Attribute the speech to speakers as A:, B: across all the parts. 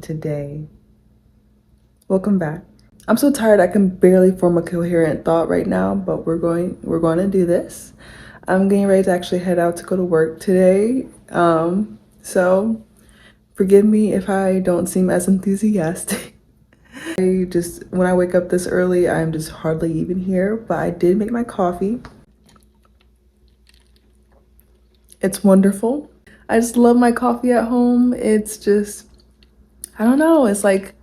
A: doing today? Welcome back. I'm so tired I can barely form a coherent thought right now, but we're going to do this. I'm getting ready to actually head out to go to work today. So forgive me if I don't seem as enthusiastic. When I wake up this early, I'm just hardly even here, but I did make my coffee. It's wonderful. I just love my coffee at home. It's just, I don't know, it's like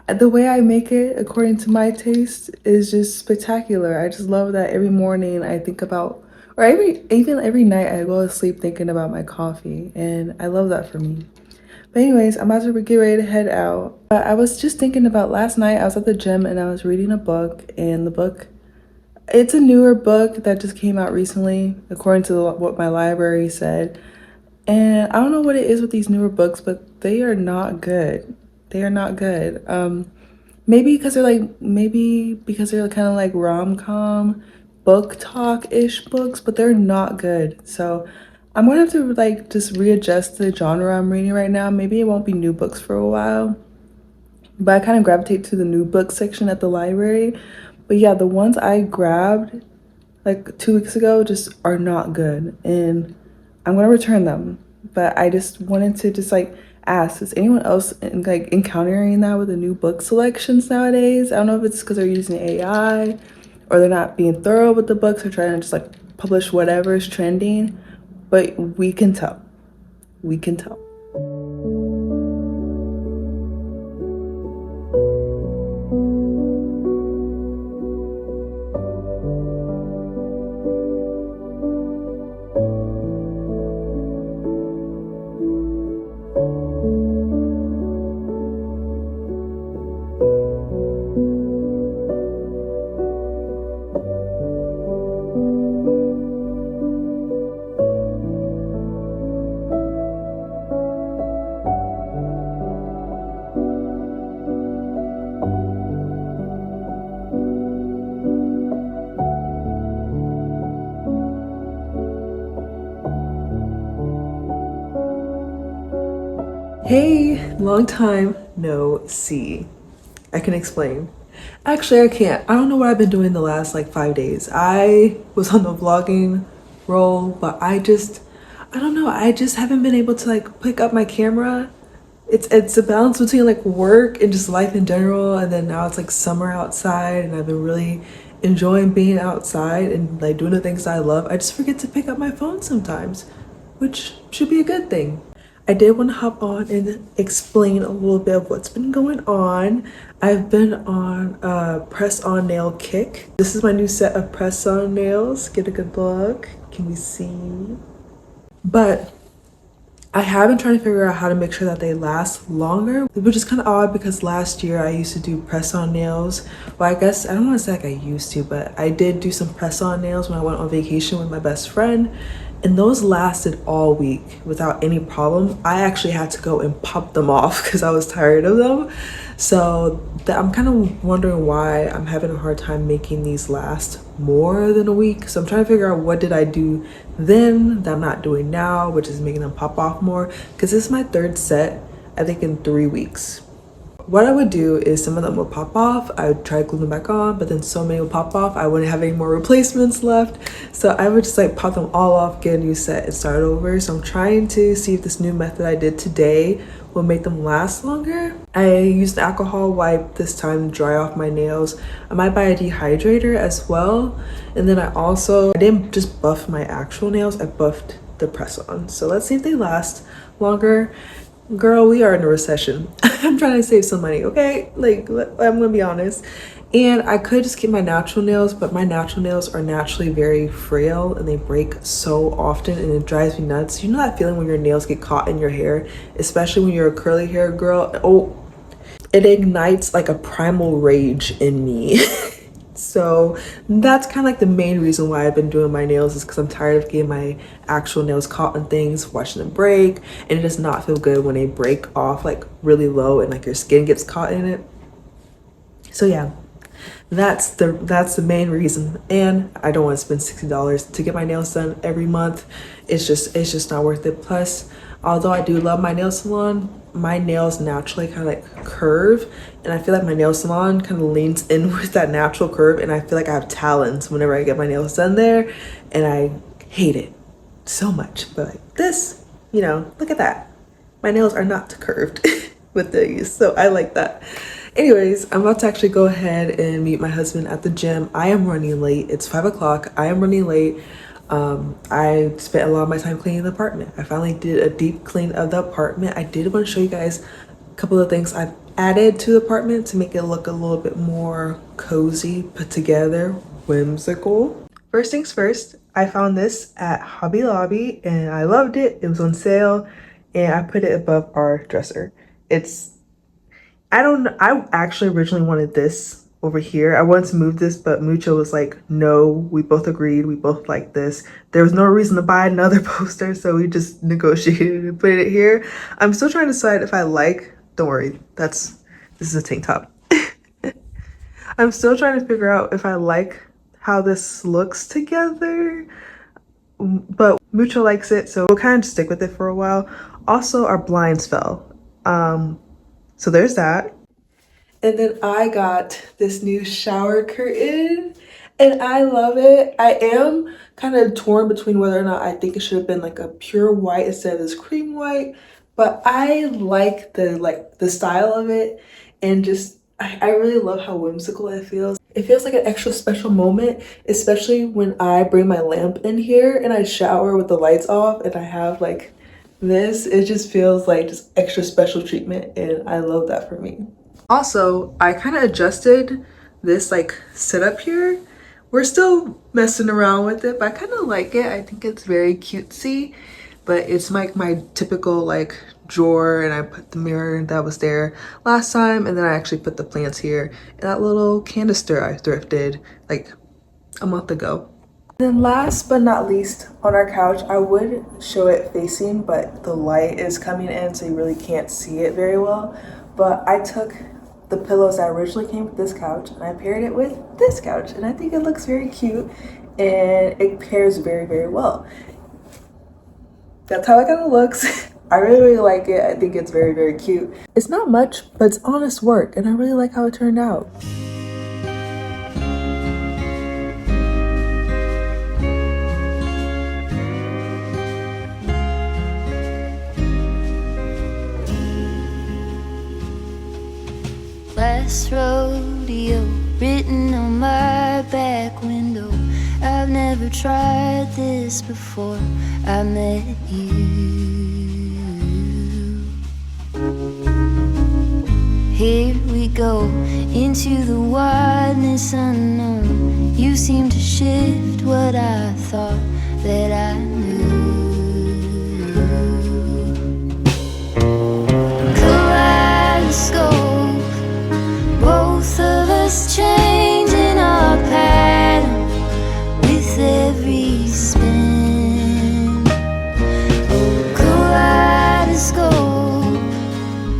A: the way I make it according to my taste is just spectacular. I just love that every morning I think about, or even every night I go to sleep thinking about my coffee, and I love that for me. But anyways, I'm about to get ready to head out. But I was just thinking about last night. I was at the gym and I was reading a book, and the book, it's a newer book that just came out recently, according to what my library said. And I don't know what it is with these newer books, but they are not good. They are not good. Maybe because they're kind of like rom-com, book talk-ish books, but they're not good. So I'm gonna have to like just readjust the genre I'm reading right now. Maybe it won't be new books for a while, but I kind of gravitate to the new book section at the library. But yeah, the ones I grabbed like 2 weeks ago just are not good, and I'm gonna return them. But I just wanted to just like ask, is anyone else like encountering that with the new book selections nowadays? I don't know if it's because they're using AI or they're not being thorough with the books or trying to just like publish whatever is trending, but we can tell. We can tell. Hey, long time no see. I can explain. Actually, I can't. I don't know what I've been doing the last like 5 days. I was on the vlogging roll, but I don't know. I just haven't been able to like pick up my camera. It's a balance between like work and just life in general, and then now it's like summer outside, and I've been really enjoying being outside and like doing the things I love. I just forget to pick up my phone sometimes, which should be a good thing. I did want to hop on and explain a little bit of what's been going on. I've been on a press-on nail kick. This is my new set of press-on nails. Get a good look. Can we see? But I have been trying to figure out how to make sure that they last longer, which is kind of odd because last year I used to do press-on nails. Well, I guess I don't want to say like I used to, but I did do some press-on nails when I went on vacation with my best friend. And those lasted all week without any problem. I actually had to go and pop them off because I was tired of them. So I'm kind of wondering why I'm having a hard time making these last more than a week. So I'm trying to figure out what did I do then that I'm not doing now, which is making them pop off more. Because this is my third set, I think in 3 weeks. What I would do is some of them would pop off, I would try to glue them back on, but then so many would pop off, I wouldn't have any more replacements left. So I would just like pop them all off, get a new set and start over. So I'm trying to see if this new method I did today will make them last longer. I used an alcohol wipe this time to dry off my nails. I might buy a dehydrator as well. And then I didn't just buff my actual nails, I buffed the press on. So let's see if they last longer. Girl, we are in a recession. I'm trying to save some money, okay? Like, I'm gonna be honest. And I could just keep my natural nails, but my natural nails are naturally very frail and they break so often and it drives me nuts. You know that feeling when your nails get caught in your hair, especially when you're a curly hair girl? Oh, it ignites like a primal rage in me. So that's kind of like the main reason why I've been doing my nails, is because I'm tired of getting my actual nails caught in things, watching them break, and it does not feel good when they break off like really low and like your skin gets caught in it. So yeah, that's the main reason. And I don't want to spend $60 to get my nails done every month. It's just not worth it. Plus, although I do love my nail salon, my nails naturally kind of like curve, and I feel like my nail salon kind of leans in with that natural curve, and I feel like I have talons whenever I get my nails done there, and I hate it so much. But like this, you know, look at that. My nails are not curved with these, so I like that. Anyways, I'm about to actually go ahead and meet my husband at the gym. I am running late. It's 5 o'clock. I am running late. I spent a lot of my time cleaning the apartment. I finally did a deep clean of the apartment. I did want to show you guys a couple of things I've added to the apartment to make it look a little bit more cozy, put together, whimsical. First things first, I found this at Hobby Lobby and I loved it. It was on sale and I put it above our dresser. I actually originally wanted this over here. I wanted to move this, but Mucho was like, no, we both agreed. We both like this. There was no reason to buy another poster, so we just negotiated and put it here. I'm still trying to decide if I like, don't worry, this is a tank top. I'm still trying to figure out if I like how this looks together, but Mucho likes it, so we'll kind of stick with it for a while. Also, our blinds fell. So there's that. And then I got this new shower curtain and I love it. I am kind of torn between whether or not I think it should have been like a pure white instead of this cream white, but I like the style of it, and just I really love how whimsical it feels. It feels like an extra special moment, especially when I bring my lamp in here and I shower with the lights off and I have like this. It just feels like just extra special treatment, and I love that for me. Also, I kind of adjusted this like setup here. We're still messing around with it, but I kind of like it. I think it's very cutesy, but it's like my typical like drawer, and I put the mirror that was there last time, and then I actually put the plants here in that little canister I thrifted like a month ago. Then last but not least, on our couch, I would show it facing, but the light is coming in, so you really can't see it very well. But I took the pillows that originally came with this couch and I paired it with this couch, and I think it looks very cute and it pairs very, very well. That's how it kind of looks. I really, really like it. I think it's very, very cute. It's not much, but it's honest work, and I really like how it turned out.
B: Last rodeo written on my back window. I've never tried this before I met you. Here we go into the wideness unknown. You seem to shift what I thought that I knew. Kaleidoscope, both of us changing our pattern with every spin. Oh, kaleidoscope,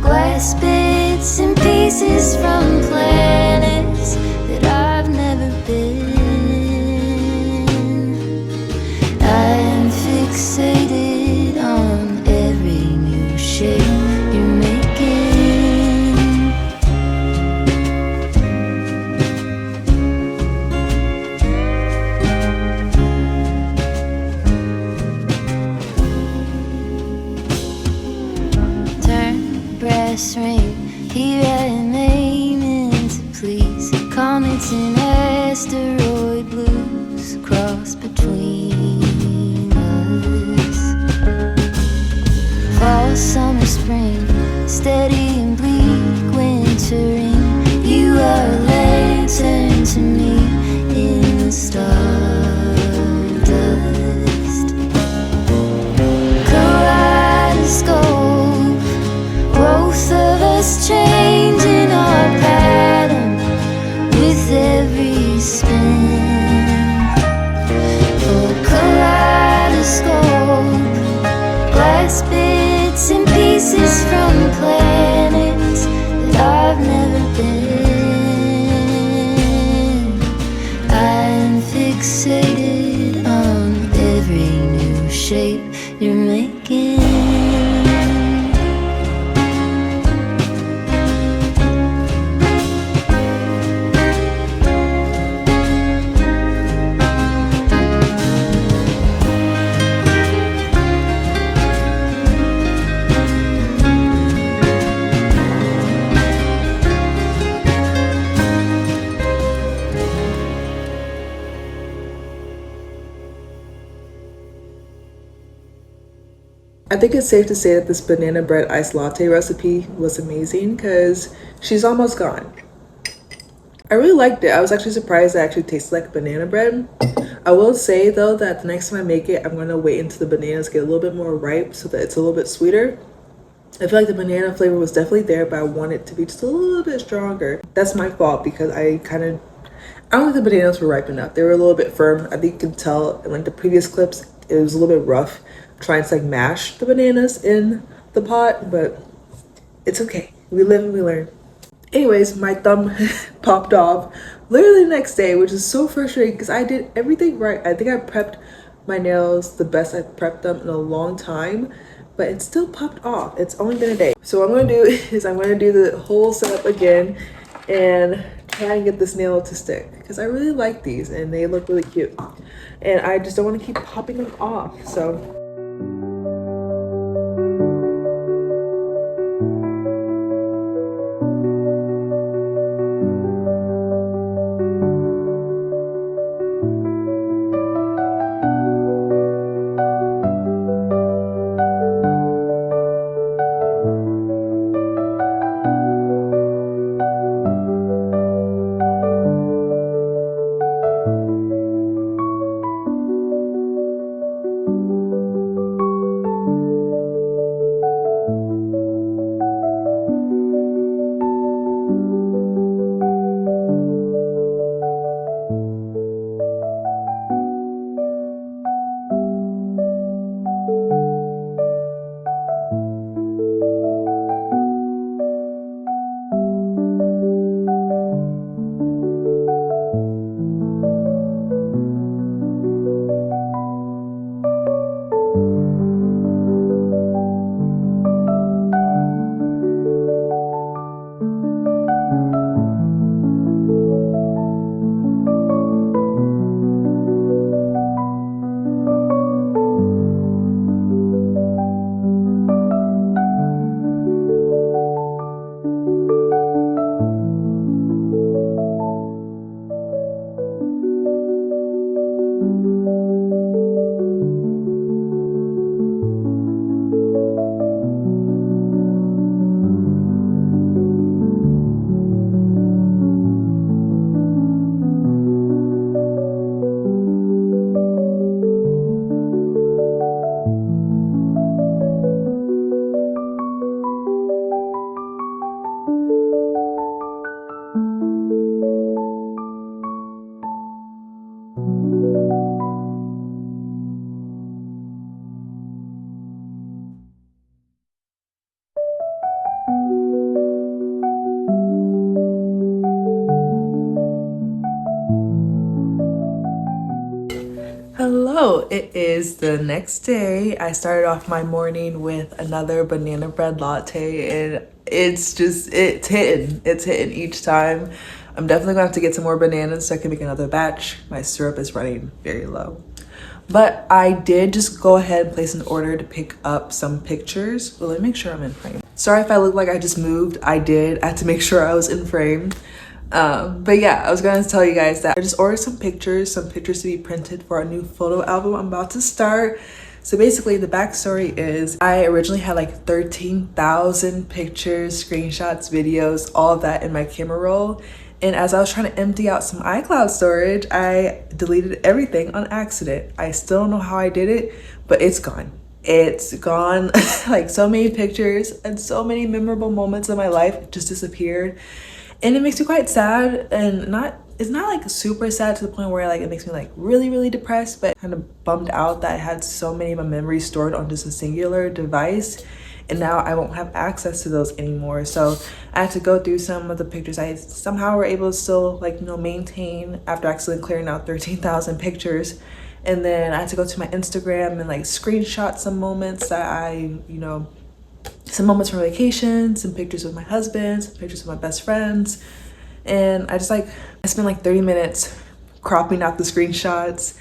B: glass bits and pieces from planets that I've never been. I am fixated on every new shape you're making. Ring, here I am aiming to please. Comets and asteroid blues cross between us. Fall, summer, spring, steady and bleak wintering. You are a lantern to me in the stardust. Kaleidoscope, both of us changing our pattern with every spin. Oh, kaleidoscope, glass bits and pieces from planets
A: I think it's safe to say that this banana bread iced latte recipe was amazing because she's almost gone. I really liked it. I was actually surprised it actually tasted like banana bread. I will say though that the next time I make it, I'm gonna wait until the bananas get a little bit more ripe so that it's a little bit sweeter. I feel like the banana flavor was definitely there, but I want it to be just a little bit stronger. That's my fault because I don't think the bananas were ripe enough. They were a little bit firm. I think you can tell in like the previous clips, it was a little bit rough trying to like mash the bananas in the pot, but it's okay. We live and we learn. Anyways, my thumb popped off literally the next day, which is so frustrating because I did everything right. I think I prepped my nails the best I've prepped them in a long time, but it still popped off. It's only been a day. So what I'm gonna do is I'm gonna do the whole setup again and try and get this nail to stick because I really like these and they look really cute. And I just don't want to keep popping them off. So hello, it is the next day. I started off my morning with another banana bread latte and it's hitting each time. I'm definitely gonna have to get some more bananas so I can make another batch. My syrup is running very low. But I did just go ahead and place an order to pick up some pictures. Well, let me make sure I'm in frame. Sorry if I look like I just moved. I had to make sure I was in frame. But yeah, I was gonna tell you guys that I just ordered some pictures to be printed for a new photo album I'm about to start. So basically the backstory is I originally had like 13,000 pictures, screenshots, videos, all of that in my camera roll. And as I was trying to empty out some iCloud storage, I deleted everything on accident. I still don't know how I did it, but it's gone. It's gone. Like so many pictures and so many memorable moments in my life just disappeared. And it makes me quite sad, and it's not like super sad to the point where like it makes me like really depressed, but kind of bummed out that I had so many of my memories stored on just a singular device and now I won't have access to those anymore. So I had to go through some of the pictures I somehow were able to still like, you know, maintain after accidentally clearing out 13,000 pictures. And then I had to go to my Instagram and like screenshot some moments that some moments from vacation, some pictures of my husband, some pictures of my best friends. And I spent like 30 minutes cropping out the screenshots,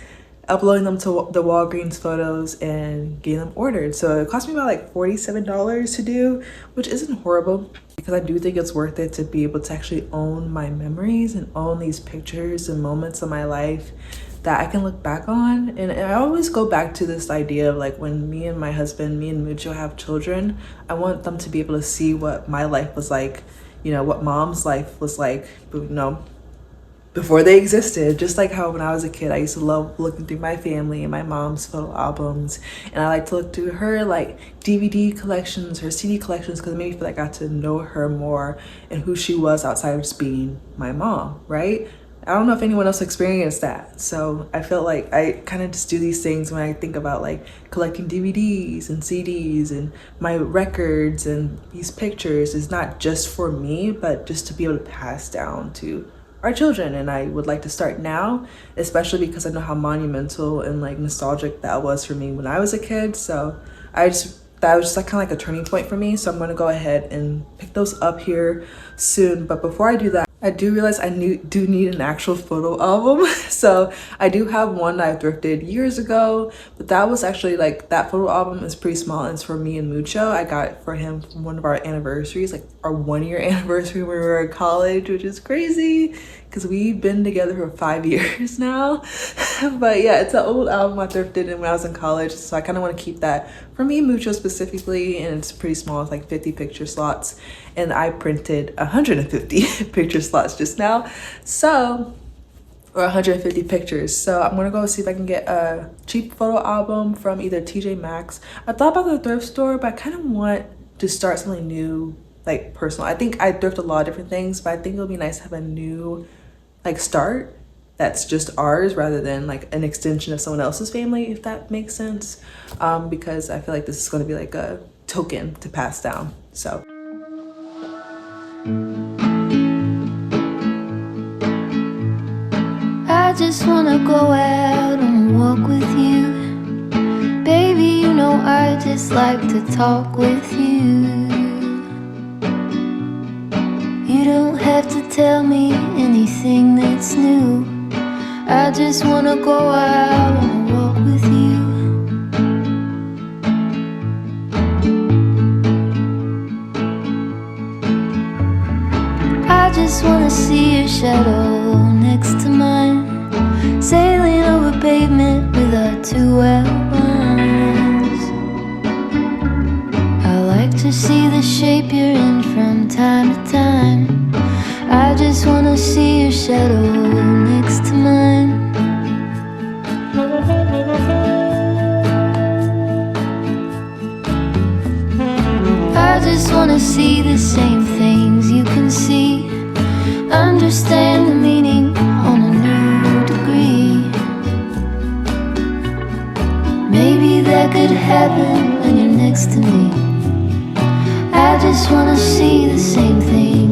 A: uploading them to the Walgreens photos and getting them ordered. So it cost me about like $47 to do, which isn't horrible because I do think it's worth it to be able to actually own my memories and own these pictures and moments of my life that I can look back on. And I always go back to this idea of like when me and my husband, me and Mucho have children, I want them to be able to see what my life was like, you know, what mom's life was like, you know, before they existed. Just like how when I was a kid, I used to love looking through my family and my mom's photo albums, and I like to look through her like DVD collections, her CD collections, because it made me feel like I got to know her more and who she was outside of just being my mom, right? I don't know if anyone else experienced that. So I felt like I kind of just do these things when I think about like collecting DVDs and CDs and my records, and these pictures is not just for me, but just to be able to pass down to our children. And I would like to start now, especially because I know how monumental and like nostalgic that was for me when I was a kid. So that was just like kind of like a turning point for me. So I'm going to go ahead and pick those up here soon. But before I do that, I do realize I do need an actual photo album. So I do have one that I thrifted years ago, but that was actually like, that photo album is pretty small. And it's for me and Mucho. I got it for him from one of our anniversaries, like our 1-year anniversary when we were in college, which is crazy because we've been together for 5 years now. But yeah, it's an old album I thrifted when I was in college. So I kind of want to keep that for me and Mucho specifically. And it's pretty small. It's like 50 picture slots. And I printed 150 picture slots just now. So, or 150 pictures. So I'm gonna go see if I can get a cheap photo album from either TJ Maxx. I thought about the thrift store, but I kind of want to start something new, like personal. I think I thrift a lot of different things, but I think it'll be nice to have a new like start that's just ours rather than like an extension of someone else's family, if that makes sense. Because I feel like this is gonna be like a token to pass down. So.
B: I just wanna go out on a walk with you. Baby, you know I just like to talk with you. You don't have to tell me anything that's new. I just wanna go out on a walk with you. I just wanna see your shadow next to mine, sailing over pavement with our 2 outlines. I like to see the shape you're in from time to time. I just wanna see your shadow next to mine. I just wanna see the same things you can see, understand the meaning on a new degree. Maybe that could happen when you're next to me. I just wanna see the same thing